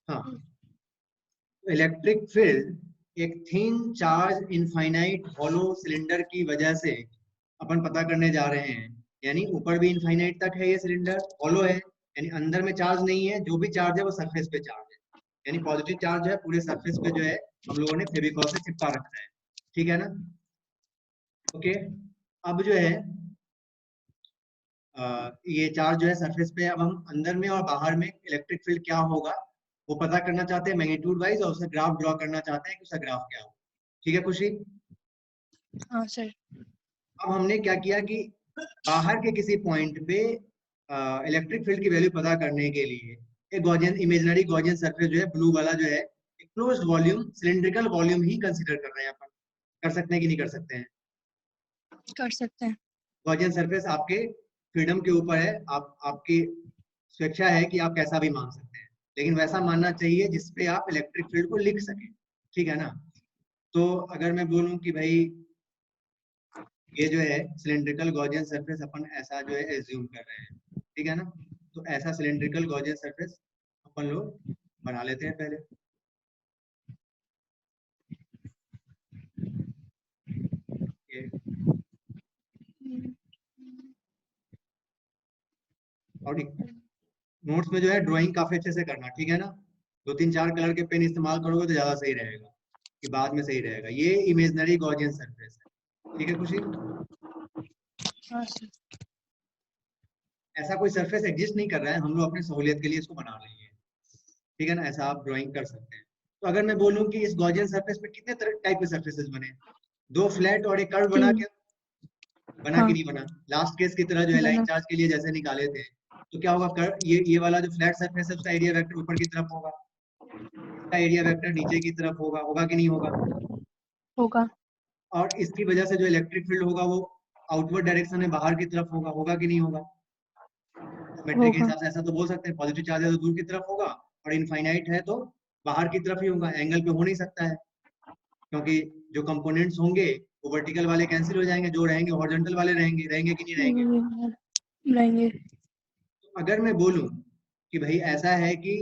हाँ, electric field एक thin charge infinite hollow cylinder की वजह से अपन पता करने जा रहे हैं। यानी ऊपर भी इनफाइनाइट तक है, ये सिलेंडर हॉलो है, यानी अंदर में चार्ज नहीं है, जो भी चार्ज है वो सरफेस पे चार्ज है। यानी पॉजिटिव चार्ज है पूरे सरफेस पे जो है हम लोगों ने फेविकॉल से चिपका रखा है। ठीक है ना? ओके, अब जो है ये चार्ज जो है सरफेस पे, अब हम अंदर में और बाहर में इलेक्ट्रिक फील्ड क्या होगा वो पता करना चाहते हैं मैग्नीट्यूड वाइज, और उसका ग्राफ ड्रॉ करना चाहते हैं कि उसका ग्राफ क्या हो। ठीक है खुशी? हाँ सर। अब हमने क्या किया कि बाहर के किसी पॉइंट पे इलेक्ट्रिक फील्ड की वैल्यू पता करने के लिए एक गॉसियन इमेजिनरी गॉसियन सरफेस जो है ब्लू वाला जो है एक क्लोज्ड वॉल्यूम सिलिंड्रिकल वॉल्यूम ही कंसीडर कर रहे हैं अपन। कर सकते हैं कि नहीं कर सकते हैं? कर सकते हैं। गॉसियन सरफेस आपके फ्रीडम के ऊपर है, आपकी स्वेच्छा है कि आप कैसा भी मान सकते हैं, लेकिन वैसा मानना चाहिए जिसपे आप इलेक्ट्रिक फील्ड को लिख सकें। ठीक है ना? तो अगर मैं बोलूं कि भाई ये जो है सिलिंड्रिकल गॉसियन सरफेस अपन ऐसा जो है एज्यूम कर रहे हैं, ठीक है ना? तो ऐसा सिलिंड्रिकल गॉसियन सरफेस अपन लोग बना लेते हैं पहले। ये और नोट्स में जो है ड्राइंग काफी अच्छे से करना, ठीक है ना? 2 3 4 कलर के पेन इस्तेमाल करोगे तो ज्यादा सही रहेगा, कि बाद में सही रहेगा। ये इमेजिनरी गॉसियन सरफेस है। ठीक है खुशी? हाँ सर। ऐसा कोई सरफेस एग्जिस्ट नहीं कर रहा है, हम लोग अपनी सहूलियत के लिए इसको बना रहे हैं। ठीक है ना? ऐसा आप ड्राइंग कर सकते हैं। तो अगर मैं बोलूं कि इस गॉसियन सरफेस में कितने टाइप के सरफेसेस बने, 2 फ्लैट और एक कर्व बना, 3। क्या बना हाँ कि नहीं बना? लास्ट केस की तरह जो है लाइन बना। चार्ज के लिए जैसे निकाले थे, तो क्या होगा? कर्व, ये वाला जो फ्लैट सरफेस है उसका एरिया वेक्टर ऊपर की तरफ होगा, इसका एरिया वेक्टर नीचे की तरफ होगा। होगा कि नहीं होगा? होगा। और इसकी वजह से जो इलेक्ट्रिक फील्ड होगा वो आउटवर्ड डायरेक्शन में बाहर की तरफ होगा। होगा कि नहीं होगा? सिमेट्री के होगा। हिसाब से ऐसा तो बोल सकते हैं, पॉजिटिव चार्ज है तो दूर की तरफ होगा, और इनफाइनाइट है तो बाहर की तरफ ही होगा। एंगल पे हो नहीं सकता है, क्योंकि जो कंपोनेंट्स होंगे वो वर्टिकल वाले कैंसिल हो जाएंगे, जो रहेंगे हॉरिजॉन्टल वाले रहेंगे। रहेंगे कि नहीं रहेंगे? रहेंगे। तो अगर मैं बोलूं कि भाई ऐसा है कि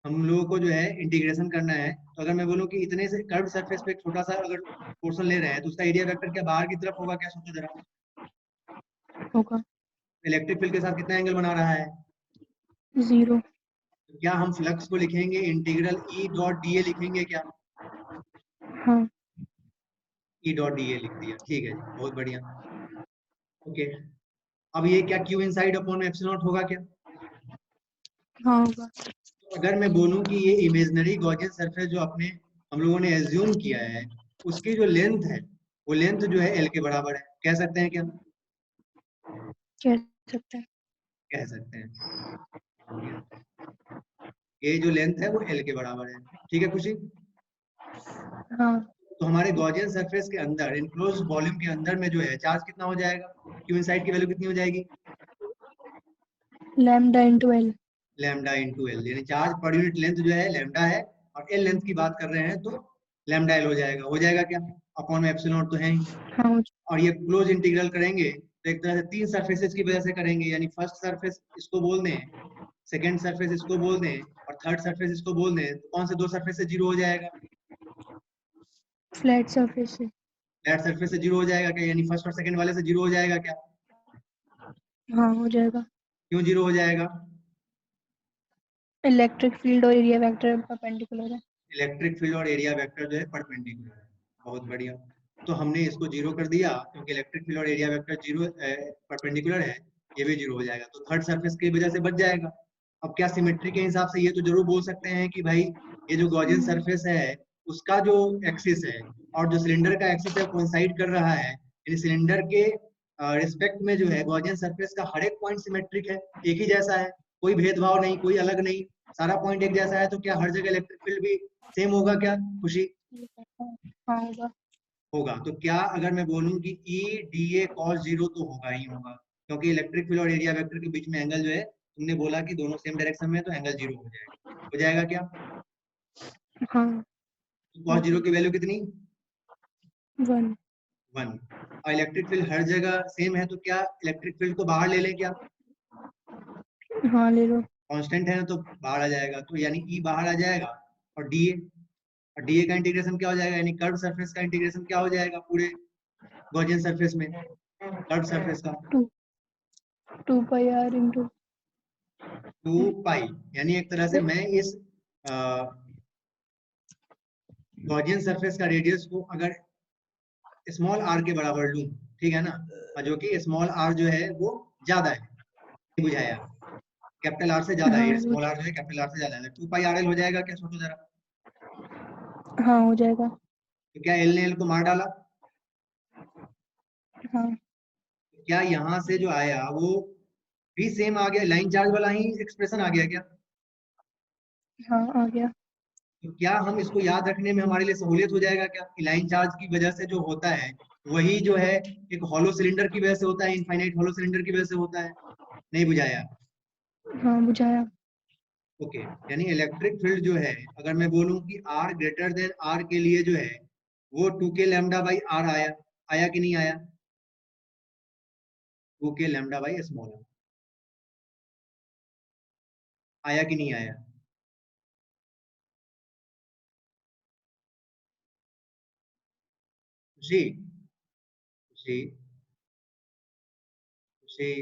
हम लोगों को जो है इंटीग्रेशन करना है, तो अगर मैं बोलूं कि इतने से कर्व सरफेस पे एक छोटा सा अगर पोर्शन ले रहे हैं तो उसका एरिया वेक्टर क्या बाहर की तरफ होगा? क्या सोचो जरा। होगा। इलेक्ट्रिक फील्ड के साथ कितना एंगल बना रहा है? 0। तो क्या हम फ्लक्स को लिखेंगे integral E dot D A लिखेंगे क्या? हाँ। ई डॉट डी ए लिख दिया। ठीक है जी, बहुत बढ़िया। ओके, अब ये क्या Q inside upon epsilon not होगा क्या? हाँ होगा। तो अगर मैं बोलूं कि ये इमेजिनरी गॉसियन सरफेस जो अपने हम लोगों ने एज्यूम किया है उसकी जो लेंथ है वो लेंथ जो है एल के बराबर है, कह सकते हैं क्या? कह सकते हैं। कह सकते हैं। ये जो लेंथ है वो एल के बराबर है। ठीक है खुशी? हाँ। तो हमारे गॉसियन सरफेस के अंदर इनक्लोज वॉल्यूम के अंदर में जो है चार्ज कितना हो जाएगा? क्यू इनसाइड की वैल्यू कितनी हो जाएगी? Lambda into L. Lambda into L, यानी चार्ज पर यूनिट लेंथ जो है लैम्डा है, और एल लेंथ की बात कर रहे हैं तो लैम्डा एल हो जाएगा। हो जाएगा क्या? अपॉन में एप्सिलॉन नॉट तो है ही। हाँ और ये क्लोज इंटीग्रल करेंगे तो एक तरह से 3 सरफेसेस की वजह से करेंगे, यानी फर्स्ट सरफेस इसको बोल दें, सेकंड सरफेस इसको बोल दें, और थर्ड सरफेस इसको बोल दें, तो कौन से 2 सरफेस से जीरो हो जाएगा? फ्लैट सरफेस से। फ्लैट सरफेस से जीरो हो जाएगा क्या? यानी फर्स्ट और सेकंड वाले से जीरो हो जाएगा क्या? हाँ हो जाएगा। क्यों जीरो हो जाएगा? इलेक्ट्रिक फील्ड और एरिया वेक्टर परपेंडिकुलर है। इलेक्ट्रिक फील्ड और एरिया वेक्टर जो है परपेंडिकुलर है। बहुत बढ़िया। तो हमने इसको जीरो कर दिया, क्योंकि इलेक्ट्रिक फील्ड और एरिया वेक्टर जीरो परपेंडिकुलर है, ये भी जीरो हो जाएगा, तो थर्ड सरफेस की वजह से बच जाएगा। अब क्या सिमेट्री के हिसाब से ये तो जरूर बोल सकते हैं कि भाई ये जो गॉसियन सरफेस है उसका जो एक्सिस है और जो सिलेंडर का एक्सिस है कोइंसाइड कर रहा है, यानी सिलेंडर के रिस्पेक्ट में जो है गॉसियन सरफेस का हर एक पॉइंट सिमेट्रिक है, एक ही जैसा है, कोई भेदभाव नहीं, कोई अलग नहीं, सारा पॉइंट एक जैसा है। तो क्या हर जगह इलेक्ट्रिक फील्ड भी सेम होगा क्या खुशी? हाँ होगा। होगा। तो क्या अगर मैं बोलूं कि E D A cos zero, तो होगा ही होगा, क्योंकि इलेक्ट्रिक फील्ड और एरिया वेक्टर के बीच में एंगल जो है तुमने बोला कि दोनों सेम डायरेक्शन में है, तो एंगल जीरो हो जाएगा। हो जाएगा क्या? हाँ। कॉस जीरो की वैल्यू कितनी? 1। 1। और इलेक्ट्रिक फील्ड हर जगह सेम है, तो क्या इलेक्ट्रिक फील्ड को बाहर ले लें क्या? हाँ ले लो। कांस्टेंट है ना तो बाहर आ जाएगा, तो यानी ई बाहर आ जाएगा, और डीए का इंटीग्रेशन क्या हो जाएगा, यानी कर्व सरफेस का इंटीग्रेशन क्या हो जाएगा पूरे गॉसियन सरफेस में, कर्व सरफेस का 2 पाई r इंटू 2 पाई। यानी एक तरह से मैं इस गॉसियन सरफेस का रेडियस को अगर स्मॉल आर के बराबर लूं, ठीक है ना, और जो कि स्मॉल आर जो है वो ज्यादा है, बुझाया, कैपिटल आर से ज्यादा हाँ है, स्मॉल आर जो है कैपिटल आर से ज्यादा है, 2 पाई आर एल हो जाएगा क्या, सोचो जरा। हाँ हो जाएगा। तो क्या एल ने एल को मार डाला, हाँ क्या यहाँ से जो आया वो भी सेम आ गया, लाइन चार्ज वाला ही एक्सप्रेशन आ गया क्या। हाँ आ गया। तो क्या हम इसको याद रखने में हमारे लिए सहूलियत हो जाएगा क्या, कि लाइन चार्ज की वजह से जो होता है वही जो है एक हॉलो सिलेंडर की वजह से होता है, इनफाइनाइट हॉलो सिलेंडर की वजह से होता है। नहीं बुझाया। हाँ बुझाया। ओके, यानी इलेक्ट्रिक फील्ड जो है अगर मैं बोलूं कि आर ग्रेटर देन आर के लिए जो है वो 2k लैम्डा बाई आर आया, आया कि नहीं आया, 2k लैम्डा बाई स्मॉल आया कि नहीं आया। जी जी जी।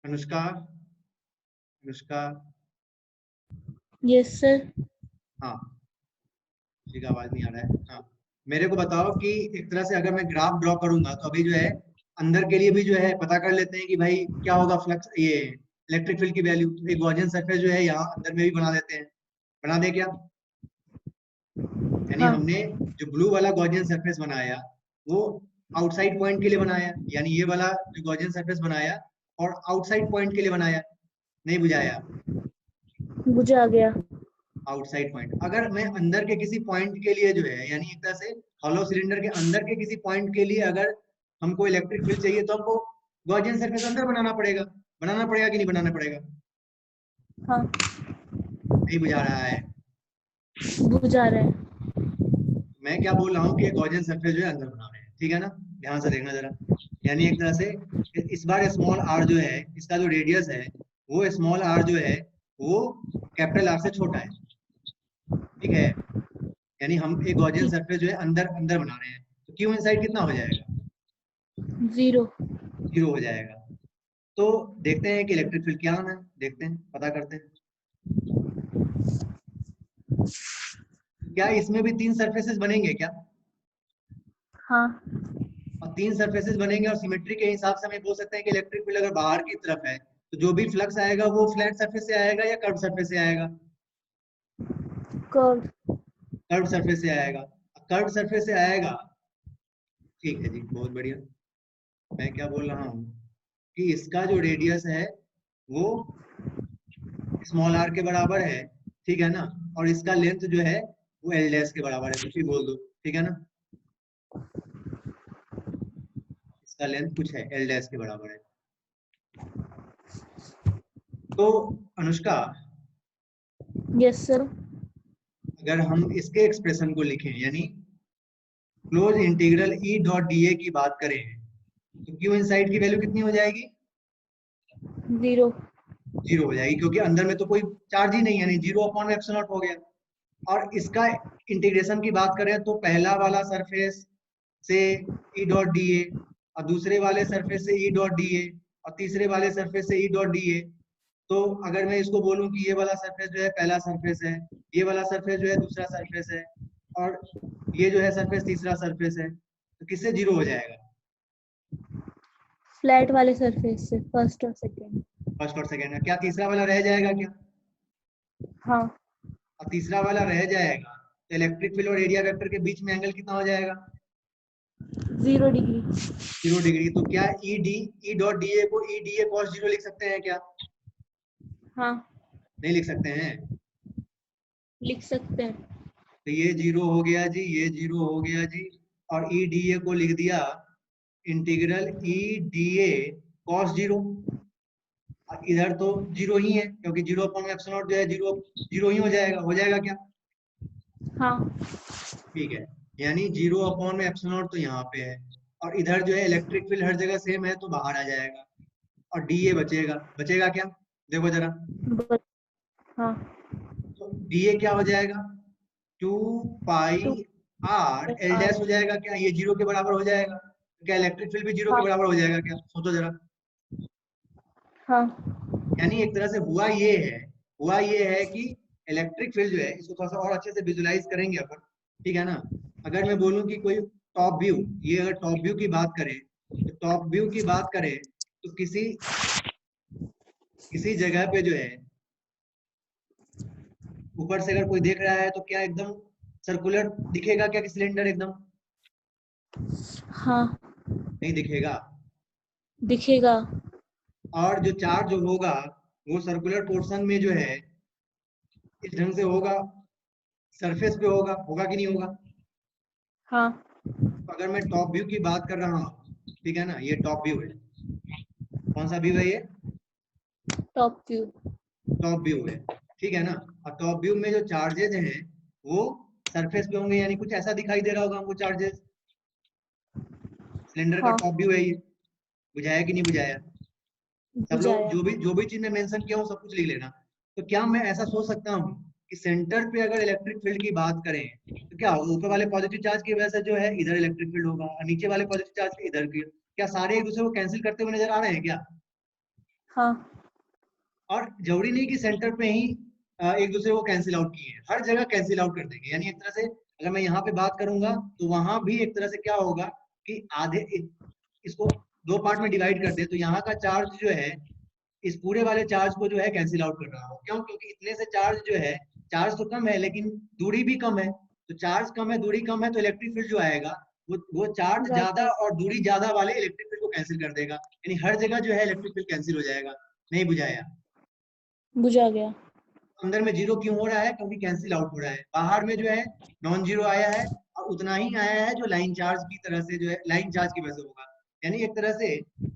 अनुष्का, अनुष्का। Yes sir. हाँ, किसी का आवाज नहीं आ रहा है। हाँ, मेरे को बताओ कि एक तरह से अगर मैं ग्राफ ड्रॉ करूंगा तो अभी जो है अंदर के लिए भी जो है पता कर लेते हैं कि भाई क्या होगा फ्लक्स, ये इलेक्ट्रिक फील्ड की वैल्यू, एक गॉसियन सरफेस जो है यहाँ अंदर में भी बना देते हैं, बना दे क्या। यानी हाँ। हमने जो ब्लू वाला गॉसियन सरफेस बनाया वो आउटसाइड पॉइंट के लिए बनाया, यानी ये वाला जो गॉसियन सरफेस बनाया और आउटसाइड पॉइंट के लिए बनाया, नहीं बुझाया, मुझे आ गया। Outside point. अगर मैं अंदर के किसी पॉइंट के लिए जो है यानी एक तरह से हॉलो सिलेंडर के अंदर के किसी पॉइंट के लिए अगर हमको इलेक्ट्रिक फील्ड चाहिए तो हमको गॉसियन सरफेस अंदर बनाना पड़ेगा कि नहीं बनाना पड़ेगा। हाँ नहीं बुझा रहा है। बुझा रहा है। मैं क्या बोल रहा हूँ कि गॉसियन सरफेस जो है अंदर बना रहे हैं, ठीक है ना, ध्यान से देखना जरा। यानी एक तरह से इस बार स्मॉल आर जो है इसका जो रेडियस है वो स्मॉल आर जो है वो कैपिटल आर से छोटा है, ठीक है। यानी हम एक गॉसियन ठीक। सरफेस जो है अंदर अंदर बना रहे हैं, तो क्यू इनसाइड कितना हो जाएगा, 0। 0 हो जाएगा। तो देखते हैं कि इलेक्ट्रिक फील्ड क्या आना है, देखते हैं, पता करते हैं। क्या इसमें भी 3 सरफेसेस बनेंगे क्या, हाँ और 3 सरफेसेस बनेंगे और सिमेट्री के हिसाब से हम बोल सकते हैं कि इलेक्ट्रिक फील्ड अगर बाहर की तरफ है तो जो भी फ्लक्स आएगा वो फ्लैट सरफेस से आएगा या कर्व सरफेस से आएगा, कर्व। कर्व सरफेस से आएगा, कर्व सरफेस से आएगा। ठीक है जी, बहुत बढ़िया। मैं क्या बोल रहा हूँ कि इसका जो रेडियस है वो स्मॉल आर के बराबर है, ठीक है ना, और इसका लेंथ जो है वो एल डैश के बराबर है, कुछ भी बोल दो, ठीक है ना, इसका लेंथ कुछ है एल डैश के बराबर है। तो अनुष्का, यस सर। अगर हम इसके एक्सप्रेशन को लिखें यानी close integral E dot D A की बात करें तो क्यू इनसाइड की वैल्यू कितनी हो जाएगी, 0। 0 हो जाएगी, क्योंकि अंदर में तो कोई चार्ज ही नहीं है, यानी 0 अपॉन एप्सिलॉन नॉट हो गया। और इसका इंटीग्रेशन की बात करें तो पहला वाला सरफेस से ई डॉट डी ए, और दूसरे वाले सरफेस से ई डॉट डी ए, और तीसरे वाले सरफेस से ई डॉट डी ए। तो अगर मैं इसको बोलूं कि ये वाला सरफेस जो है पहला सरफेस है, ये वाला सरफेस जो है दूसरा सरफेस है, और ये जो है सरफेस तीसरा सरफेस है, तो किससे 0 हो जाएगा, फ्लैट वाले सरफेस से, फर्स्ट और सेकंड। फर्स्ट और सेकंड में। क्या तीसरा वाला रह जाएगा क्या, हाँ। और तीसरा वाला रह जाएगा तो इलेक्ट्रिक फील्ड और एरिया वेक्टर के बीच में एंगल कितना हो जाएगा, 0 डिग्री। 0 डिग्री। तो क्या ई डॉट डी ए को ई डी ए कॉस 0 लिख सकते हैं क्या, हाँ नहीं लिख सकते हैं। लिख सकते हैं। तो ये 0 हो गया जी, ये 0 हो गया जी, और ई डी ए को लिख दिया integral E D A cos 0। इधर तो 0 ही है क्योंकि 0 अपॉन एप्सिलॉन नॉट जो है 0 0 ही हो जाएगा क्या। हाँ। ठीक है, यानी 0 अपॉन में एप्सिलॉन नॉट तो यहाँ पे है, और इधर जो है इलेक्ट्रिक फील्ड हर जगह सेम है तो बाहर आ जाएगा। और DA बचेगा। बचेगा क्या, देखो जरा, हाँ तो DA क्या हो जाएगा, 2 पाई 2 R L डैश हो जाएगा क्या, ये 0 के बराबर हो जाएगा। क्या इलेक्ट्रिक फील्ड भी 0 के हाँ। बराबर हो जाएगा क्या, सोचो जरा। हाँ यानी एक तरह से हुआ ये है कि इलेक्ट्रिक फील्ड जो है, इसको थोड़ा सा और अच्छे से विजुलाइज करेंगे अपन, ठीक है ना। अगर मैं बोलूं कि कोई टॉप व्यू, ये अगर टॉप व्यू की बात करें, तो टॉप व्यू की बात करें तो किसी जगह पे जो है ऊपर से अगर कोई देख रहा है तो क्या एकदम सर्कुलर दिखेगा क्या कि सिलेंडर एकदम, हाँ नहीं दिखेगा। दिखेगा। और जो चार्ज होगा वो सर्कुलर पोर्शन में जो है इस ढंग से होगा, सरफेस पे होगा कि नहीं होगा। हाँ तो अगर मैं टॉप व्यू की बात कर रहा हूँ, ठीक है ना, ये टॉप व्यू है। कौन सा व्यू है ये, टॉप व्यू। टॉप व्यू है, ठीक है ना। और टॉप व्यू में जो चार्जेस हैं वो सरफेस पे होंगे, यानी कुछ ऐसा दिखाई दे रहा होगा हमको चार्जेस। सिलेंडर का हाँ टॉप व्यू है ये, बुझाया कि नहीं बुझाया। सब लोग बुझाया। जो भी चीज मैं मेंशन किया हूँ सब कुछ लिख लेना। तो क्या मैं ऐसा सोच सकता हूँ कि सेंटर पे अगर इलेक्ट्रिक फील्ड की बात करें तो क्या ऊपर वाले पॉजिटिव चार्ज की वजह से जो है इधर इलेक्ट्रिक फील्ड होगा और नीचे वाले पॉजिटिव चार्ज के इधर की, क्या सारे एक दूसरे को कैंसिल करते हुए नजर आ रहे हैं क्या। हाँ और जरूरी नहीं कि सेंटर पे ही एक दूसरे को कैंसिल आउट किए हैं, हर जगह कैंसिल आउट कर देंगे। यानी एक तरह से अगर मैं यहाँ पे बात करूंगा तो वहां भी एक तरह से क्या होगा कि इसको दो पार्ट में डिवाइड कर दे तो यहाँ का चार्ज जो है इस पूरे वाले चार्ज को जो है कैंसिल आउट कर रहा हो। क्यों, क्योंकि इतने से चार्ज जो है, चार्ज तो कम है लेकिन दूरी भी कम है, तो चार्ज कम है दूरी कम है तो इलेक्ट्रिक फील्ड जो आएगा वो चार्ज ज्यादा ज्यादा। और दूरी ज्यादा वाले इलेक्ट्रिक फील्ड को कैंसिल कर देगा। यानी हर जगह जो है इलेक्ट्रिक फील्ड कैंसिल हो जाएगा। नहीं बुझाया। बुझा गया। अंदर में जीरो क्यों हो रहा है, क्योंकि कैंसिल आउट हो रहा है। बाहर में जो है नॉन जीरो आया है और उतना ही आया है जो लाइन चार्ज की तरह से जो है लाइन चार्ज की वजह से होगा। यानी एक तरह से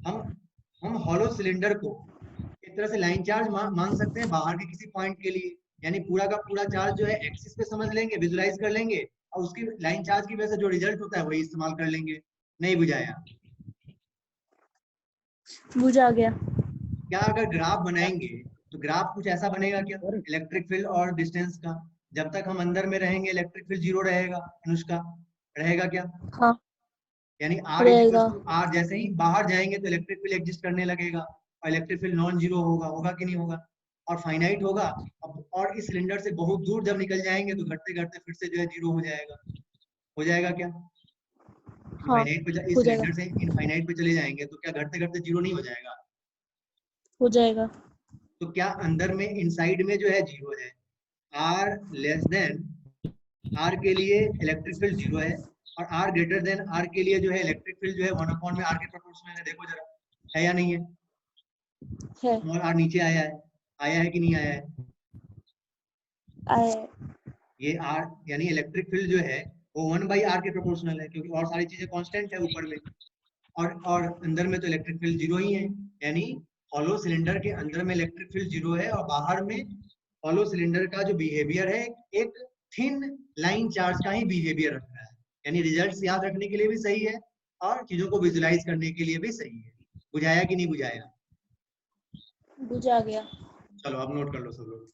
हम हम हॉलो सिलेंडर को एक तरह से लाइन चार्ज मान सकते हैं बाहर के किसी पॉइंट के लिए। यानी पूरा का पूरा चार्ज जो है एक्सिस पे समझ लेंगे, विजुलाइज कर लेंगे और उसकी लाइन चार्ज की वजह से जो रिजल्ट होता है वही इस्तेमाल कर लेंगे। नहीं बुझाया। बुझा गया। क्या अगर ग्राफ बनाएंगे तो ग्राफ कुछ ऐसा बनेगा क्या, इलेक्ट्रिक फील्ड और डिस्टेंस का। जब तक हम अंदर में रहेंगे इलेक्ट्रिक फील्ड जीरो रहेगा, अनुष्का रहेगा क्या। हाँ यानी R इज इक्वल रहेगा। टू R, जैसे ही बाहर जाएंगे तो इलेक्ट्रिक फील्ड एग्जिस्ट करने लगेगा और इलेक्ट्रिक फील्ड नॉन जीरो होगा कि नहीं होगा, और फाइनाइट होगा। अब और इस सिलेंडर से बहुत दूर जब निकल जाएंगे तो घटते घटते फिर से जो है जीरो हो जाएगा। हो जाएगा क्या, हाँ इनफाइनाइट पे इस हो जाएगा। सिलेंडर से इनफाइनाइट पे चले जाएंगे तो क्या घटते घटते जीरो नहीं हो जाएगा। हो जाएगा। तो क्या अंदर में इनसाइड में जो है जीरो है, R लेस देन R के लिए इलेक्ट्रिक फील्ड जीरो है और R ग्रेटर देन R के लिए जो है इलेक्ट्रिक फील्ड जो है 1/में R के प्रोपोर्शनल है। देखो जरा, है या नहीं है। है। स्मॉल r नीचे आया है कि नहीं आया है। आए। ये R यानी इलेक्ट्रिक फील्ड जो है वो 1/r के प्रोपोर्शनल है, क्योंकि और सारी चीजें कांस्टेंट है ऊपर में और अंदर में तो इलेक्ट्रिक फील्ड जीरो ही है। यानी हॉलो सिलेंडर के अंदर में इलेक्ट्रिक फील्ड जीरो है और बाहर में हॉलो सिलेंडर का जो बिहेवियर है एक थिन लाइन चार्ज का ही बिहेवियर रख रहा है। यानी रिजल्ट्स याद रखने के लिए भी सही है और चीजों को विजुलाइज करने के लिए भी सही है। बुझाया कि नहीं बुझाया। बुझा गया। चलो अब नोट कर लो सब लोग।